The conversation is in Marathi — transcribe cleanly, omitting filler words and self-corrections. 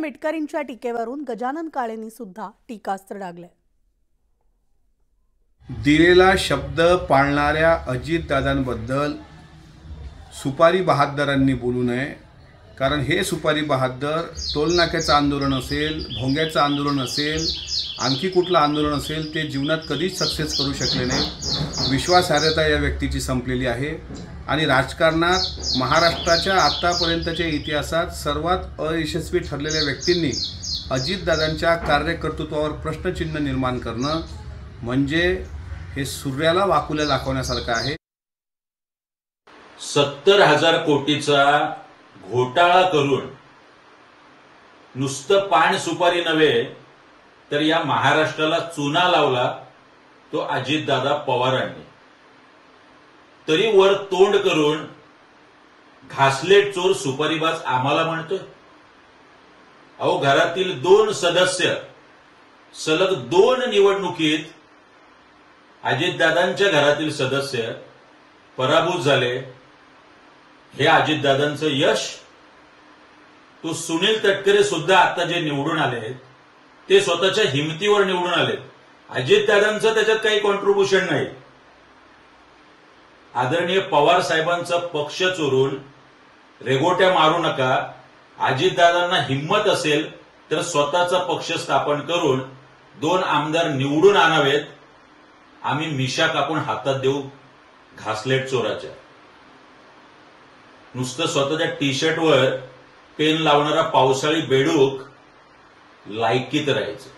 मेटकरींच्या टीकेवरून गजानन काळेंनी सुद्धा टीकास्त्र डागले। दिलेला शब्द पाळणाऱ्या अजितदादांबद्दल सुपारी बहाद्दरांनी बोलू नये, कारण हे सुपारी बहाद्दर टोलनाक्याचं आंदोलन असेल, भोंग्याचं आंदोलन असेल, आणखी कुठलं आंदोलन असेल ते जीवनात कधीच सक्सेस करू शकले नाही। विश्वासार्हता या व्यक्तीची संपलेली आहे आणि राजकारणात महाराष्ट्राच्या आतापर्यंतच्या इतिहासात सर्वात अयशस्वी ठरलेल्या व्यक्तींनी अजितदादांच्या कार्यकर्तृत्वावर प्रश्नचिन्ह निर्माण करणं म्हणजे हे सूर्याला वाकुल्या दाखवण्यासारखं आहे। 70,000 कोटीचा घोटाळा करून नुसतं पान सुपारी नव्हे तर या महाराष्ट्राला चुना लावला तो अजितदादा पवारांनी। तरी वर तोंड करून घासलेट चोर सुपारीबाज आम्हाला म्हणतोय। अहो, घरातील 2 सदस्य सलग 2 निवडणुकीत अजितदादांच्या घरातील सदस्य पराभूत झाले। हे अजितदादांचं यश। तो सुनील तटकरे सुद्धा आता जे निवडून आले ते स्वतःच्या हिमतीवर निवडून आले। अजितदादांचं त्याच्यात काही कॉन्ट्रीब्युशन नाही। आदरणीय पवार साहेबांचा पक्ष चोरून रेगोट्या मारू नका। अजितदादांना हिम्मत असेल तर स्वतःचा पक्ष स्थापन करून 2 आमदार निवडून आणावेत। आम्ही मिशा कापून हातात देऊ घासलेट चोराच्या। नुसतं स्वतःच्या टी शर्टवर पेन लावणारा पावसाळी बेडूक लायकीत राहायचं।